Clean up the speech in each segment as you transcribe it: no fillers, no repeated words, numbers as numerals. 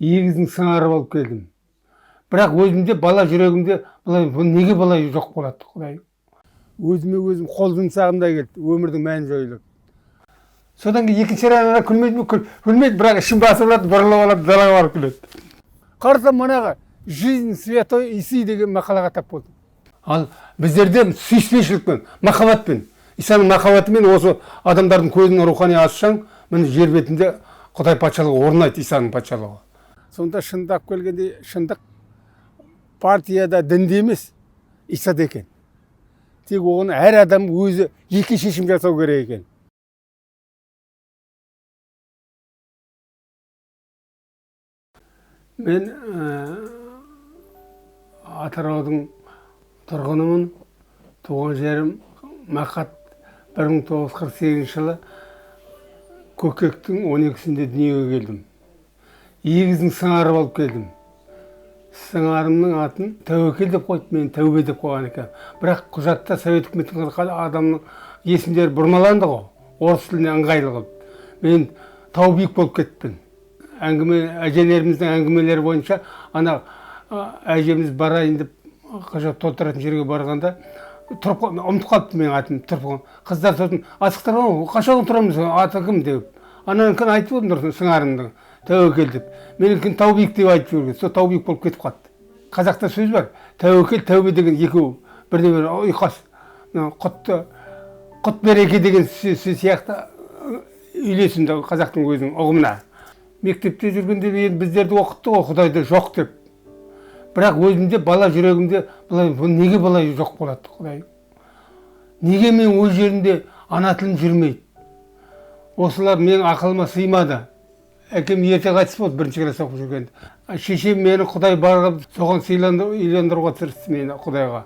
егіздің сыңары болып келдім. Бірақ өзімде, бала жүрегімде, неге былай жоқ болады, Құдай? Өзіме өзім қол жұмсағымдай келді, өмірдің мәні жойылып. Содан кейін екінші рана күлмейді, бірақ ішім басып алады, бұрылып алады, далаға барып күледі. Қарасам манағы «Жизнь святой Иси» деген мақалаға тап болдым. Ал біздерде сүйіспеншілікпен, махаббатпен, Исаның махаббатымен осы адамдардың көзін рухани ашсаң, міне жер бетінде Құдай патшалығы орнайды, Исаның патшалығы. Сонда шындап келгенде шындық партияда, дінде емес, Исада екен. Тек оны әр адам өзі жеке шешім жасау керек екен. Мен Атыраудың тұрғынымын. Туған жерім Мақат. 1948 жылы көкектің 12-сінде дүниеге келдім. Егіздің сыңары болып келдім. Сыңарымның атын Тәуекел деп қойды, мен Тәубе деп қойған екен. Бірақ құжатта Совет үкіметінің адамның есімдері бұрмаланды ғой, орыс тіліне ыңғайлы қылып. Мен Таубек болып кеттім. Әжелеріміздің әңгімелері бойынша, ана әжеміз барайын деп құжат толтыратын жерге барғанда, ұмытып қалыпты мен атым, тұрып. Қыздар сосын, асықтар ғой, қашан тұрамыз, аты кім деп. Ананікін айтып отырдым сыңарымды, Тәуекел деп. Менікін Таубек деп айтып жүрген, сол Таубек болып кетіп қалды. Қазақта сөз бар, Тәуекел, Тәубе деген екеуі бірде-бір ұйқас, құт береке деген сөз сияқты үйлесімді қазақтың өзінің ұғымына. Мектепте жүргенде біздерді оқытты ғой, Құдайды жоқ деп. Бірақ өзімде, бала жүрегімде, неге былай жоқ болады, Құдай? Неге мен өз жерімде ана тілім жүрмейді? Осылар менің ақылыма сыймады. Әкем ерте қайтыс болды, бірінші класс оқып жүргенде. Шешем мені Құдай барғып, соған үйлендіруге тырысты мені Құдайға.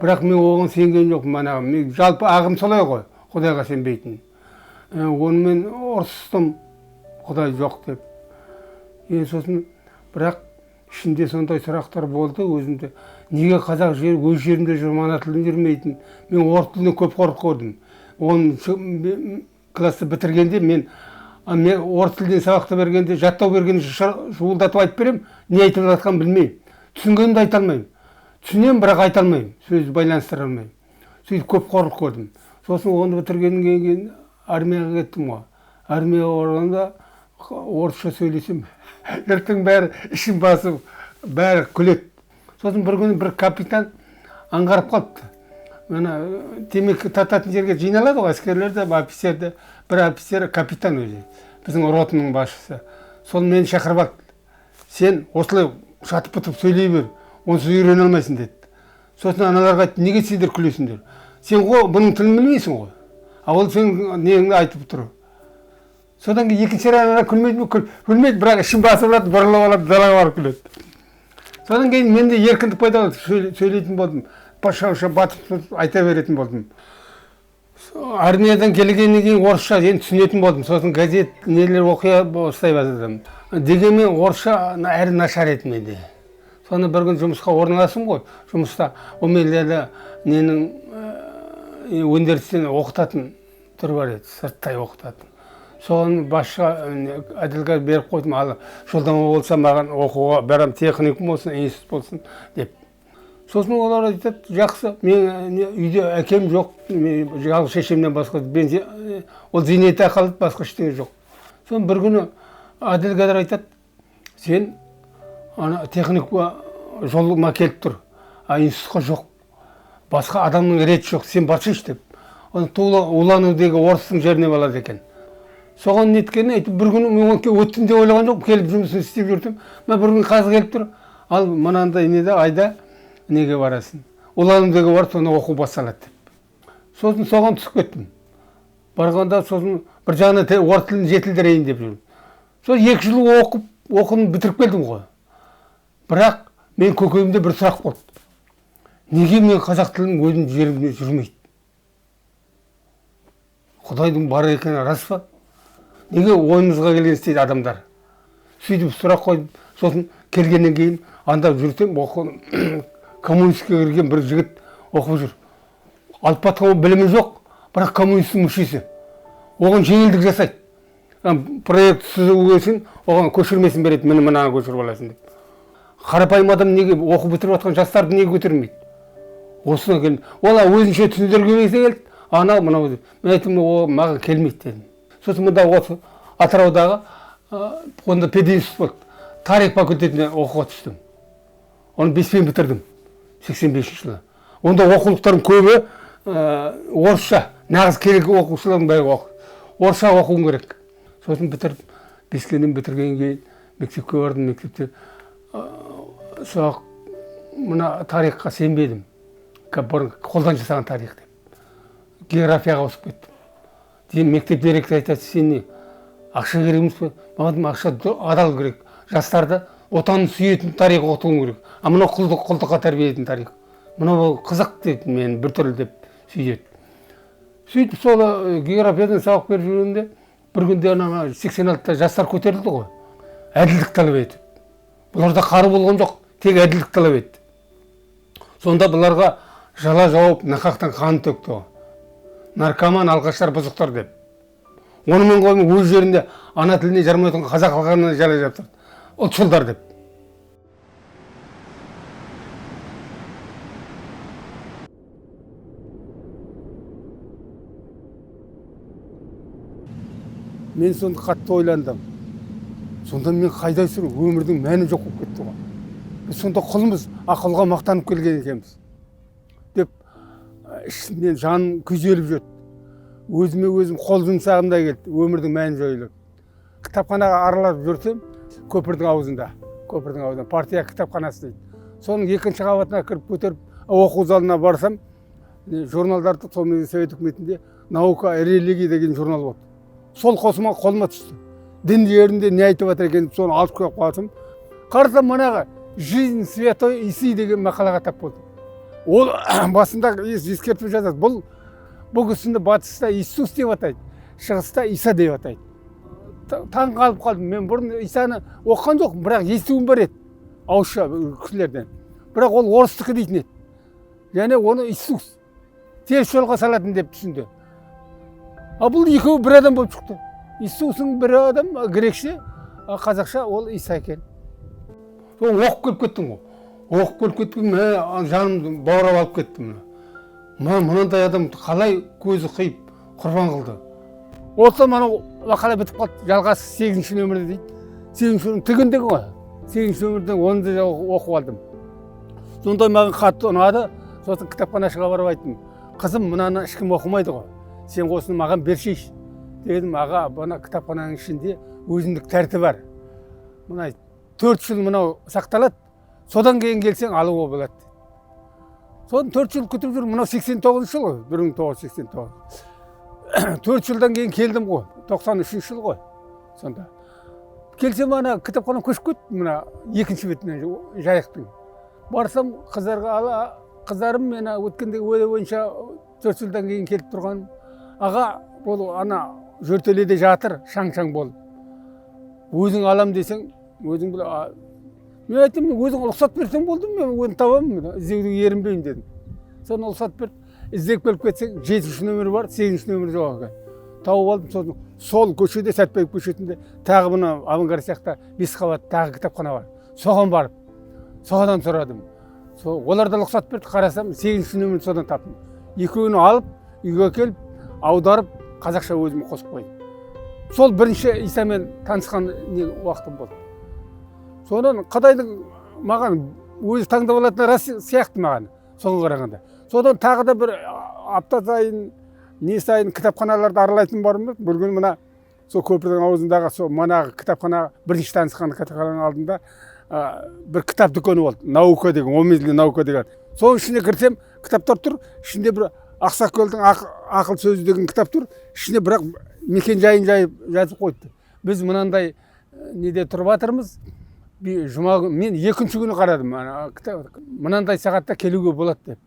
Бірақ мен оған сенген жоқпын, мен жалпы ағым солай ғой, Құдайға сенбейтін. Онымен ұрсыстым, Құдай жоқ деп. Сосын, бірақ ішінде сондай сұрақтар болды өзімде. Неге қазақ жер өз жерімде жүрмін, ана тілін жүрмейтін? Мен орыс тілінен көп қорқып көрдім. 10 класты бітіргенде мен орыс тілден сабақты бергенде, жаттау бергенде шуылдатып айтып берем, не айтып жатқанын білмеймін. Түсінгенімді айта алмаймын. Түсінемін, бірақ айта алмаймын. Сөзді байланыстыра алмаймын. Сөйтіп көп қорқып көрдім. Сосын оны бітіргеннен кейін армияға кеттім ғой. Армияға оралғанда орысша сөйлесем, ертең бәрі ішім басып, бәрі күледі. Сосын бір күні бір капитан аңғарып қалыпты. Темекі тататын жерге жиналады ғой, әскерлерде, офицерде. Бір офицер капитан өзі, біздің ротаның басшысы. Сол мені шақырып алды. Сен осылай шатып-пытып сөйлей бер, онсыз үйрене алмайсың деді. Сосын аналарға айтты, неге сендер күлесіңдер? Сен ғой бұның тілін білмейсің ғой. Ол сен неңді айтып тұр. Содан кейін екінші рана күлмейді, бірақ ішім басып алады, бұрылып алады, далаға барып күледі. Содан кейін менде еркіндік пайда болды, сөйлейтін болдым. Паша батып айта беретін болдым. Армиядан келгеннен кейін орысша түсінетін болдым. Сосын газет нелер оқия осылай бастадым. Дегенмен орысша әрі нашар еді менде. Соны бір күн жұмысқа орналасым ғой. Жұмыста о мендегі ненің университеттен оқытатын түрі бар еді, сырттай оқытатын. Соны басшыға әділға беріп қойдым, ал жолдама болса маған оқуға барам, техникум болсын, институт болсын деп. Сосын олар айтады, жақсы, мен үйде әкем жоқ, жалғыз шешемнен басқа, ол зейнетақы алады, басқа ештеңе жоқ. Сосын бір күні әділгәдір айтады, сен техникумға жолыма келіп тұр, институтқа жоқ, басқа адамның реті жоқ, сен барсыншы деп. Улану деген орыстың жеріне балады екен. Соған неткені айтып, бір күні мен өттім деп ойлаған жоқ, келіп жұмысын істеп жүрдім. Бір күні қазы келіп тұр, ал мынандай неде айда неге барасың? Улану деген бар, соны оқу басталады деп. Сосын соған түсіп кеттім. Барғанда сосын бір жағына орыс тілін жетілдірейін деп жүрдім. Сол 2 жыл оқып бітіріп келдім ғой. Бірақ мен көкейімде бір сұрақ болды. Неге мен қазақ тілінің өзім жерімде жүрмейді? Құдайдың бар екені рас па? Неге ойымызға келген істейді адамдар? Сөйтіп сұрақ қойдым. Сосын келгеннен кейін анда жүрсем, коммунистке кірген бір жігіт оқып жүр. Алып батқан білімі жоқ, бірақ коммунистің мүшесі. Оған жеңілдік жасайды. проект сызу үшін оған көшірмесін береді, міне мынаны көшіріп аласың деп. Қарапайым адам неге оқу бітіріп жатқан жастарды неге көтермейді? Осыны келді. Ол өзінше түсіндірген кезде келді. Анау мынау деп. Мен айттым, о маған келмейді дедім. Сосын мұнда осы Атыраудағы онда пединститут болды. Тарих факультетіне оқуға түстім. Оны 5-пен бітірдім. 85 жылы. Онда оқулықтардың көбі орысша. Нағыз керек оқушылардың бәрі орысша оқуым керек. Сосын бітіріп, 5-ден бітірген кейін мектепке бардым. Мектепте соқ мына тарихқа сенбедім. Бұрын қолдан жасаған тарих деп. Географияға ауысып кеттім. Дейін мектеп директоры айтады, сен не? Ақша керек емес пе? Маған ақша адал керек. Жастарды отанын сүйетін тарих оқытуым керек. А мынау құлдыққа тәрбиелейтін тарих. Мынау қызық дейді мен біртүрлі деп сөйтеді. Сөйтіп сол географиядан сабақ беріп жүргенде бір күнде 86-та жастар көтерілді ғой. Әділдік талап етті. Бұларда қару болған жоқ, тек әділдік талап етті. Сонда бұларға жала жауып нақақтан қан төкті. Наркоман, алғаштар, бұзықтар деп. Онымен қоймай өз жерінде ана тіліне жармайтын қазақ халқына жала жаптырды. Ұлтшылдар деп. Мен сонда қатты ойландым. Сонда мен қайда жүрмін? Өмірдің мәні жоқ болып кетті ғой. Біз сонда құлмыз, ақылға мақтанып келген екенбіз. Деп мен жаным күйзеліп жүрді. Өзіме өзім қол жұмсағымдай келді. Өмірдің мәні жойылып. Кітапханаға аралап жүрсем, көпірдің аузында партия кітапханасы дейді. Соның екінші қабатына кіріп көтеріп, оқу залына барсам, журналдарды сонымен Совет үкіметінде «Наука и религия» деген журнал болды. Сол қосыма қолыма түсті. Дін жерінде не айтып жатыр екен, соны алып қойып қалсам, қарасам манағы «Жизнь святой Иси» деген мақалаға тап болдым. Ол басында ескертіп жазады. Бұл кісіні батыста Иисус деп атайды, шығыста Иса деп атайды. Таң қалып қалдым. Мен бұрын Исаны оқыған жоқ, бірақ естуім бар еді ауызша кісілерден. Бірақ ол орыстікі дейтін еді. Және оны Иисус теріс жолға салатын деп түсінді. А бұл екеуі бір адам болып шықты. Иисустың бір адам грекше, қазақша ол Иса екен. Сол оқып келіп кеттім ғой. Оқып келіп кеттім, жанымды баурап алып кеттім. Мынандай адам қалай көзі қиып құрбан қылды. Осы мынау мақала бітіп қалды. Жалғасы 8-ші нөмірде дейді. 8-ші нөмір тігіндегі ғой. 8-ші нөмірден 10-ды оқып алдым. Сонда маған қатты ұнады. Сосын кітапханашыға барып айттым. Қызым, мынаны ешкім оқымайды ғой. Сен осыны маған бершейші. Дедім, аға, бұны кітапхананың ішінде өзіндік тәртібі бар. Мына 4 жыл мынау сақталады. Содан кейін келсең алуға болады. Содан 4 жыл күтіп жүр. Мынау 89 жыл ғой, 1989. 4 жылдан кейін келдім ғой, 93 жыл ғой. Сонда келсем ана кітапхана көшіп кетті, мына екінші бетінен жайықтың. Барсам қыздарым мені өткенде өйде бойынша 4 жылдан кейін келіп тұрған. Аға, бұл ана жөртеледе жатыр, шаң-шаң болып. Өзің алам десең, өзің бұл... Мен айттым, өзің ұлықсат берсең болдым, мен өзін табамын, іздеудің ерінбеймін дедім. Соны ұлықсат берді. Іздеп келіп кетсең, 7-ші нөмірі бар, 8-ші нөмірі жоқ екен. Тауып алдым, сосын сол көшеде, Сәтбаев көшесінде тағы бұны Авангард сияқты 5 қабат тағы кітапхана бар. Соған барып, соған сұрадым. Олар да рұқсат берді, қарасам, 8-ші нөмірді содан таптым. Екеуін алып, үйге келіп, аударып, қазақша өзіме қосып қойдым. Сол бірінші Исамен танысқан уақытым болды. Содан Қытайдың маған өзі таңдап алатын рас сияқты маған, соған қарағанда. Содан тағы да бір апта сайын, не сайын кітапханаларды аралайтын бармыз. Бір күн мына сол көпірдің аузындағы сол манағы кітапхана бірінші танысқан кітапхананың алдында бір кітап дүкені болды. Наука деген, омезлі наука деген. Соның ішіне кірсем, кітаптар тұр. Ішінде бір Ақсақөлдің ақыл сөзі деген кітап тұр. Ішіне бірақ мекен жайын жазып қойды. Біз мынандай неде тұрып жатырмыз. Жұма мен екінші күні қарадым. Мынандай сағатта келуге болады деп.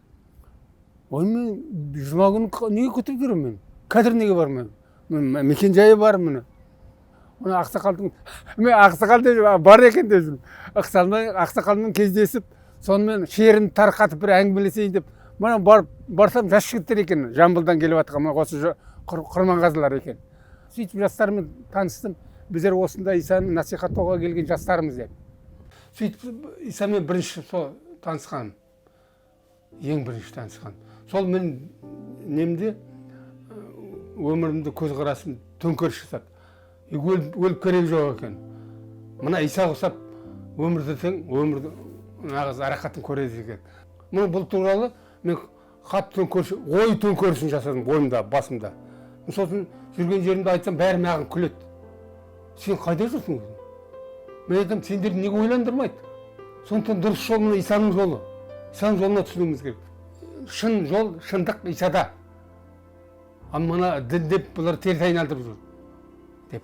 Ой, мен жұма күні неге күтіп жүрмін мен? Қазір неге бармын? Мекен жайы бар міне. Мына ақсақалдың, мен ақсақал деп бар екен деп жүрмін. Ақсақалмен кездесіп, сонымен шерін тарқатып бір әңгімелесейін деп, мына барсам жас жігіттер екен, Жамбылдан келіп жатқан, осы Құрманғазылар екен. сөйтіп жастармен таныстым. Біздер осында Исаны насихаттауға келген жастармыз деп. Сөйтіп Исамен бірінші сол танысқаным. Ең бірінші танысқан. Сол мен немде өмірімді көзқарасым төңкеріс жасады. Өліп керек жоқ екен. Мына Иса ұқсап өмірді тең, өмірді нағыз арақатын көреді екен. Бұл туралы мен қатты ой төңкерісін жасадым ойымда, басымда. Сосын жүрген жерімде айтсам, бәрі маған күледі. Сен қайда жүрсің? Мен айтам, сендерді неге ойландырмайды? Сондықтан дұрыс жол мына Исаның жолы. Исаның жолына түсінуіміз керек. Шын жол, шындық Исада. Мына дін деп бұлар теріс айналдырып жүр. Деп.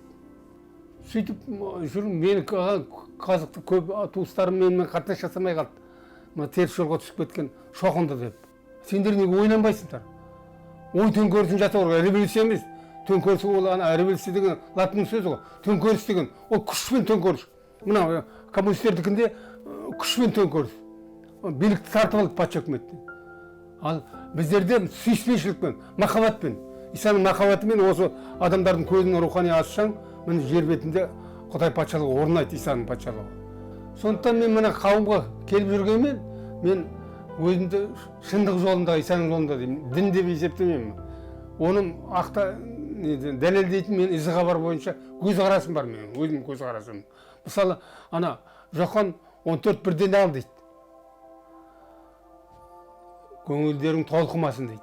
Сөйтіп жүрмін, мені қазықты көп туыстарым менімен қатынас жасамай қалды. Мына теріс жолға түсіп кеткен шоқынды деп. Сендер неге ойланбайсыңдар? Ой төңкерісін жасау керек, революция емес. Төңкеріс ол революция деген латын сөзі ғой. Төңкеріс деген ол күшпен төңкеріс. Мына коммунистердікінде күшпен төңкеріс. Билікті тартып алды патша үкіметтен. Ал біздерде сүйіспеншілікпен, махаббатпен, Исаның махаббатымен осы адамдардың көзін рухани ашсаң, міне жер бетінде Құдай патшалығы орнайды, Исаның патшалығы. Сондықтан мен мына қауымға келіп жүргенмен, мен өзімді шындық жолында, Исаның жолында деймін. Дін деп есептемеймін. Оның ақта дәлелдейтін мен ізіғабар бойынша көзқарасым бар менің, өзім көзқарасым. Мысалы, ана Жохан 14:1 ал дейді. Көңілдерің толқымасын дейді.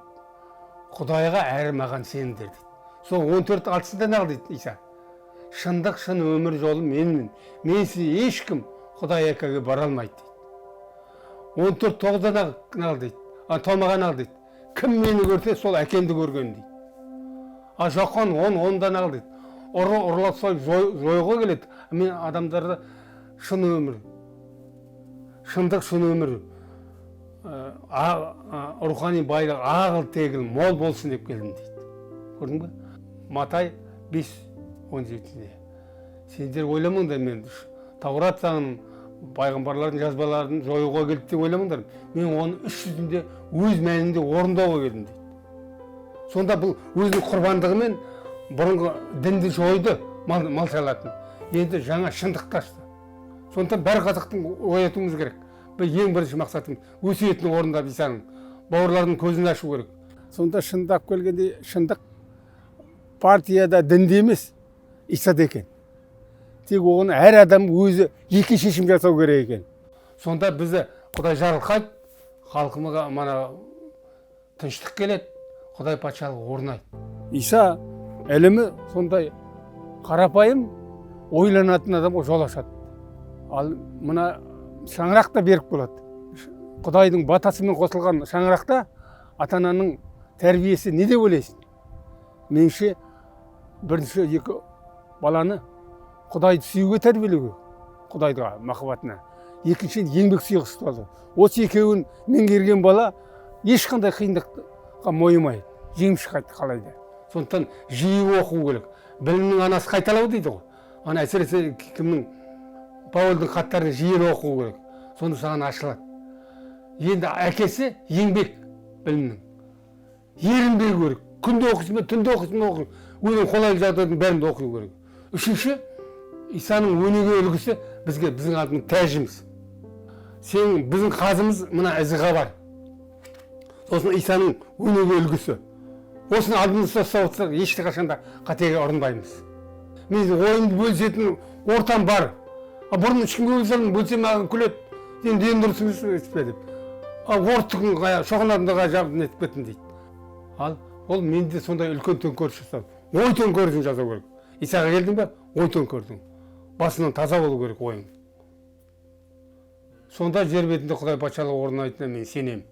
Құдайға әрі маған сеніңдер дейді. Сол 14:6 ал дейді Иса. Шындық, шын өмір жолы менмін. Менсіз ешкім Құдай әкеге бара алмайды дейді. 14:9 ал дейді. Толмаған ал дейді. Кім мені көрсе, сол әкемді көрген дейді. Жохан 10:10 ал дейді. Ұрлап сойып жойға келеді. Мен адамдарды шын өмір, шындық шын өмір, рухани байлық, ағыл тегіл, мол болсын деп келдім дейді. Көрдің бе? Матай 5:17. Сендер ойламаңдар, мен Таурат заңын, пайғамбарлардың жазбаларын жоюға келді деп ойламаңдар. Мен оны 300-інде өз мәнінде орындауға келдім дейді. Сонда бұл өзінің құрбандығымен бұрынғы дінді жойды, мал шалатын. Енді жаңа шындыққа ашты. Сондықтан бәр қазақтың оятуымыз керек. Бұл ең бірінші мақсатым өсиетін орындап Исаның бауырлардың көзін ашу керек. Сонда шындап келгенде шындық партияда дінде емес, Исада екен. Тек оны әр адам өзі екі шешім жасау керек екен. Сонда бізді Құдай жарылқайды, халқымызға мана тыныштық келеді, Құдай патшалығы орнайды. Иса ілімі сондай қарапайым ойланатын адамға жол ашады. Ал мына шаңырақ та берік болады. Құдайдың батасымен қосылған шаңырақта ата-ананың тәрбиесі не деп ойлайсың? Меніңше бірінші екі баланы Құдайды сүюге тәрбиелеуге, Құдайға махаббатына. Екінші еңбек сүйгіш ұстазы. Осы екеуін меңгерген бала ешқандай қиындыққа мойымайды, жеңіп шығады қалайда. Сондықтан жиі оқу керек. Білімнің анасы қайталау дейді ғой. Ана әсіресе кімнің Паулдың хаттарын жиі оқу керек. Сонда саған ашылады. Енді әкесі еңбек білімнің. Ерінбеу керек. Күнде оқысын ба, түнде оқысын ба, өзің қолайлы жағдайдың бәрінде оқу керек. Үшінші, Исаның өнеге үлгісі біздің алдымыз тәжіміз. Сен біздің қазымыз мына ізіғабар. Сосын Исаның өнеге үлгісі. Осыны алдымызда ұстап отырсақ, ешқашанда қатеге ұрынбаймыз. Мен ойымды бөлісетін ортам бар. Бұрын ешкімге бөлсем маған күледі. Сен ден дұрысыңыз етпе деп. Орттығын шоқынатындыға жабын етіп кеттім дейді. Ал ол менде сондай үлкен төңкеріс жасау. Ой төңкерісін жасау керек. Исаға келдің бе? Ой төңкердің. Басынан таза болу керек ойың. Сонда жер бетінде Құдай патшалығы орнайтынына мен сенемін.